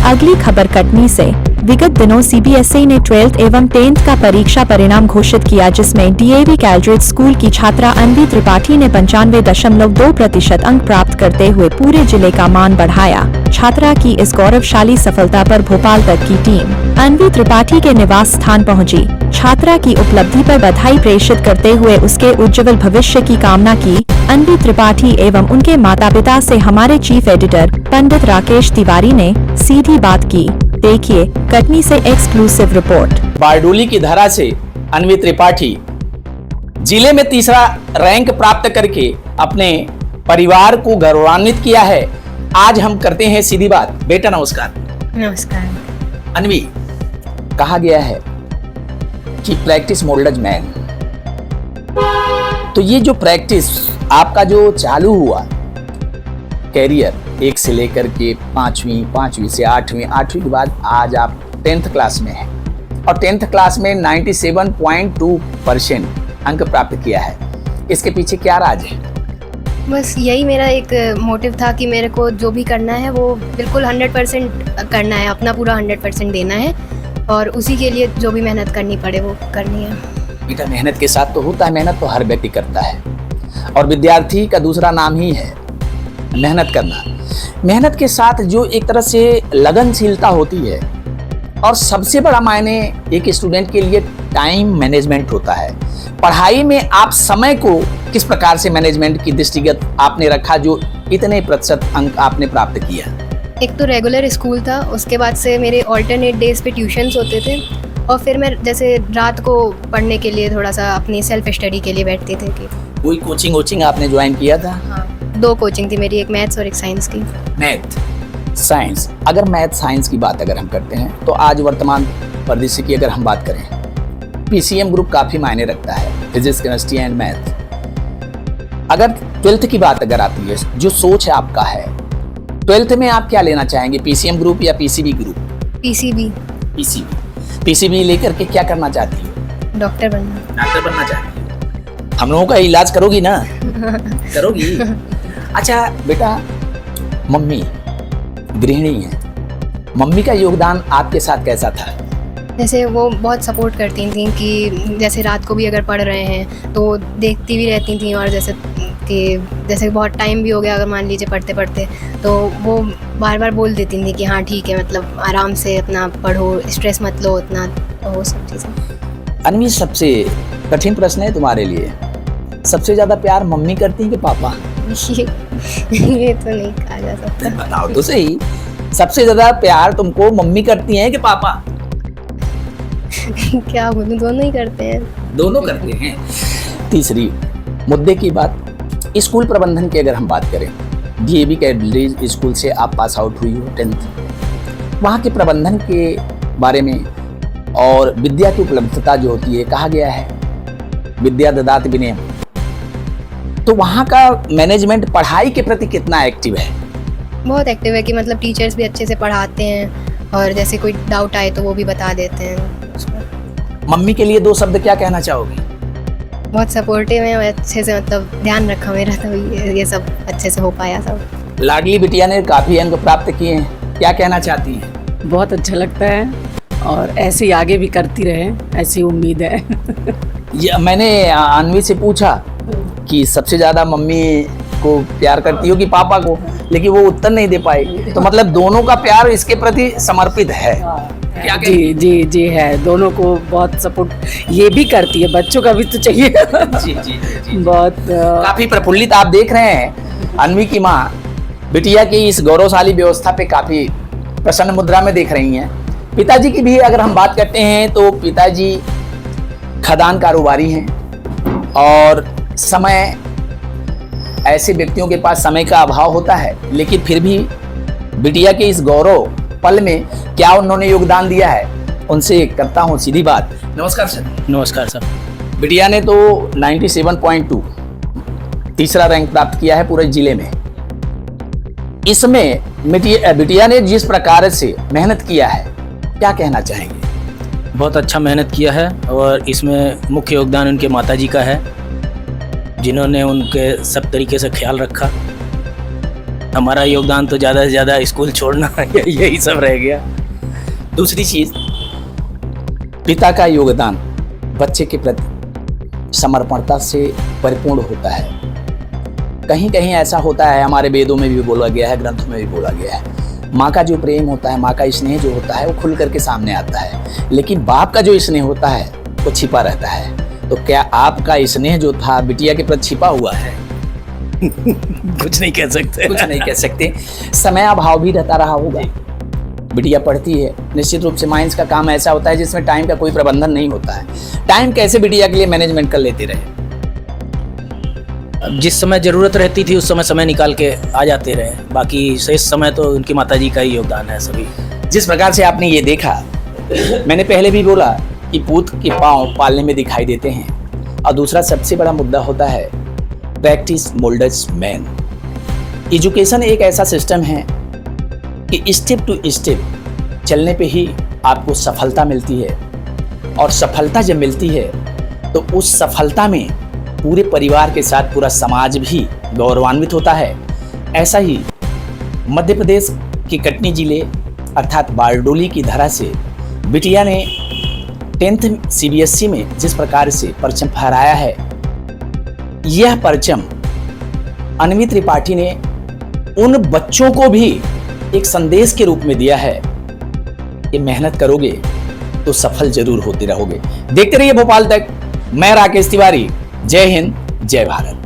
अगली खबर कटनी से। विगत दिनों सीबीएसई ने 12th एवं 10th का परीक्षा परिणाम घोषित किया, जिसमें डीएवी कैलड्रिज स्कूल की छात्रा अन्वी त्रिपाठी ने 95.2% अंक प्राप्त करते हुए पूरे जिले का मान बढ़ाया। छात्रा की इस गौरवशाली सफलता पर भोपाल तक की टीम अन्वी त्रिपाठी के निवास स्थान पहुंची। छात्रा की उपलब्धि पर बधाई प्रेषित करते हुए उसके उज्जवल भविष्य की कामना की। अन्वी त्रिपाठी एवं उनके माता पिता से हमारे चीफ एडिटर पंडित राकेश तिवारी ने सीधी बात की। देखिए कटनी से एक्सक्लूसिव रिपोर्ट। बारडोली की धरा से अन्वी त्रिपाठी जिले में तीसरा रैंक प्राप्त करके अपने परिवार को गौरवान्वित किया है। आज हम करते हैं सीधी बात। बेटा नमस्कार। नमस्कार। अन्वी, कहा गया है कि प्रैक्टिस मोल्डज मैन, तो ये जो प्रैक्टिस आपका जो चालू हुआ कैरियर 1 से लेकर के 5वीं, 5वीं से 8वीं, 8वीं के बाद आज आप 10th क्लास में हैं और 10th क्लास में 97.2% अंक प्राप्त किया है, इसके पीछे क्या राज है? बस यही मेरा एक मोटिव था कि मेरे को जो भी करना है वो बिल्कुल 100% करना है, अपना पूरा 100% देना है और उसी के लिए जो भी मेहनत करनी पड़े वो करनी है। बेटा, मेहनत के साथ तो होता है, मेहनत तो हर व्यक्ति करता है और विद्यार्थी का दूसरा नाम ही है मेहनत करना। मेहनत के साथ जो एक तरह से लगनशीलता होती है और सबसे बड़ा मायने एक स्टूडेंट के लिए टाइम मैनेजमेंट होता है। पढ़ाई में आप समय को किस प्रकार से मैनेजमेंट की दृष्टिगत आपने रखा जो इतने प्रतिशत अंक आपने प्राप्त किया? एक तो रेगुलर स्कूल था, उसके बाद से मेरे ऑल्टरनेट डेज पे ट्यूशन्स होते थे और फिर मैं जैसे रात को पढ़ने के लिए थोड़ा सा अपनी सेल्फ स्टडी के लिए बैठते थे। कि कोई कोचिंग आपने ज्वाइन किया था? हाँ, 2 कोचिंग थी मेरी, एक मैथ्स और एक साइंस की। मैथ साइंस, अगर मैथ साइंस की बात अगर हम करते हैं तो आज वर्तमान परिदृश्य की अगर हम बात करें, पीसीएम ग्रुप काफ़ी मायने रखता है, फिजिक्स, केमिस्ट्री एंड मैथ। अगर 12th की बात अगर आती है, जो सोच है आपका है 12th में आप क्या लेना चाहेंगे, पीसीएम ग्रुप या पीसीबी ग्रुप? पीसीबी लेकर के क्या करना चाहती हो? डॉक्टर बनना चाहती हो? हम लोगों का इलाज करोगी ना? करोगी? अच्छा बेटा, मम्मी गृहिणी है, मम्मी का योगदान आपके साथ कैसा था? जैसे वो बहुत सपोर्ट करती थी कि जैसे रात को भी अगर पढ़ रहे हैं तो देखती भी रहती थी और जैसे बहुत टाइम भी हो गया अगर मान लीजिए पढ़ते पढ़ते तो वो बार बार बोल देती थी कि हाँ ठीक है, मतलब आराम से अपना पढ़ो, स्ट्रेस मत लो उतना, तो वो सब चीज़ें। अन्वी, सबसे कठिन प्रश्न है तुम्हारे लिए, सबसे ज़्यादा प्यार मम्मी करती है कि पापा? ये तो नहीं कहा जा सकता। बताओ तो सही, सबसे ज़्यादा प्यार तुमको मम्मी करती हैं कि पापा? क्या बोलूं, दोनों ही करते हैं। दोनों करते हैं। तीसरी मुद्दे की बात, स्कूल प्रबंधन की अगर हम बात करें, डीएवी कैलड्रिज स्कूल से आप पास आउट हुई हो 10th, वहाँ के प्रबंधन के बारे में और विद्या की उपलब्धता जो होती है, कहा गया है विद्या ददाति विनयम, तो वहाँ का मैनेजमेंट पढ़ाई के प्रति कितना एक्टिव है? बहुत एक्टिव है कि मतलब टीचर्स भी अच्छे से पढ़ाते हैं और जैसे कोई डाउट आए तो वो भी बता देते हैं उसको। मम्मी के लिए 2 शब्द क्या कहना चाहोगी? बहुत सपोर्टिव है, अच्छे से मतलब ध्यान रखा मेरा, तो ये सब अच्छे से हो पाया सब। लाडली बिटिया ने काफ़ी अंक प्राप्त किए हैं, क्या कहना चाहती हैं? बहुत अच्छा लगता है और ऐसे ही आगे भी करती रहे, ऐसी उम्मीद है। ये मैंने अन्वी से पूछा कि सबसे ज़्यादा मम्मी को प्यार करती हो कि पापा को, लेकिन वो उत्तर नहीं दे पाई, तो मतलब दोनों का प्यार इसके प्रति समर्पित है। क्या जी है, दोनों को बहुत सपोर्ट ये भी करती है, बच्चों का भी तो चाहिए। जी। बहुत काफ़ी प्रफुल्लित आप देख रहे हैं, अन्वी की माँ बिटिया की इस गौरवशाली व्यवस्था पे काफ़ी प्रसन्न मुद्रा में देख रही हैं। पिताजी की भी अगर हम बात करते हैं तो पिताजी खदान कारोबारी हैं और समय, ऐसे व्यक्तियों के पास समय का अभाव होता है, लेकिन फिर भी बिटिया के इस गौरव पल में क्या उन्होंने योगदान दिया है, उनसे करता हूँ सीधी बात। नमस्कार सर। नमस्कार सर। बिटिया ने तो 97.2 तीसरा रैंक प्राप्त किया है पूरे जिले में। इसमें बिटिया ने जिस प्रकार से मेहनत किया है, क्या कहना चाहेंगे? बहुत अच्छा मेहनत किया है और इसमें मुख्य योगदान उनके माताजी का है, जिन्होंने उनके सब तरीके से ख्याल रखा। हमारा योगदान तो ज़्यादा से ज़्यादा स्कूल छोड़ना यही सब रह गया। दूसरी चीज, पिता का योगदान बच्चे के प्रति समर्पणता से परिपूर्ण होता है। कहीं कहीं ऐसा होता है, हमारे वेदों में भी बोला गया है, ग्रंथों में भी बोला गया है, माँ का जो प्रेम होता है, माँ का स्नेह जो होता है वो खुल करके सामने आता है, लेकिन बाप का जो स्नेह होता है वो छिपा रहता है। तो क्या आपका स्नेह जो था बिटिया के प्रति छिपा हुआ है? कुछ नहीं कह सकते। कुछ नहीं कह सकते। समय अभाव भी रहता रहा होगा। बिटिया पढ़ती है, निश्चित रूप से माइंस का काम ऐसा होता है जिसमें टाइम का कोई प्रबंधन नहीं होता है। टाइम कैसे बिटिया के लिए मैनेजमेंट कर लेते रहे? जिस समय ज़रूरत रहती थी उस समय निकाल के आ जाते रहे, बाकी शेष समय तो उनकी माताजी का ही योगदान है सभी। जिस प्रकार से आपने ये देखा, मैंने पहले भी बोला कि पूत के पांव पालने में दिखाई देते हैं, और दूसरा सबसे बड़ा मुद्दा होता है प्रैक्टिस मोल्ड्स मैन। एजुकेशन एक ऐसा सिस्टम है कि स्टेप टू स्टेप चलने पे ही आपको सफलता मिलती है, और सफलता जब मिलती है तो उस सफलता में पूरे परिवार के साथ पूरा समाज भी गौरवान्वित होता है। ऐसा ही मध्य प्रदेश के कटनी जिले अर्थात बारडोली की धरा से बिटिया ने 10th CBSE में जिस प्रकार से परचम फहराया है, यह परचम अन्वी त्रिपाठी ने उन बच्चों को भी एक संदेश के रूप में दिया है कि मेहनत करोगे तो सफल जरूर होते रहोगे। देखते रहिए भोपाल तक। मैं राकेश तिवारी। जय हिंद, जय भारत।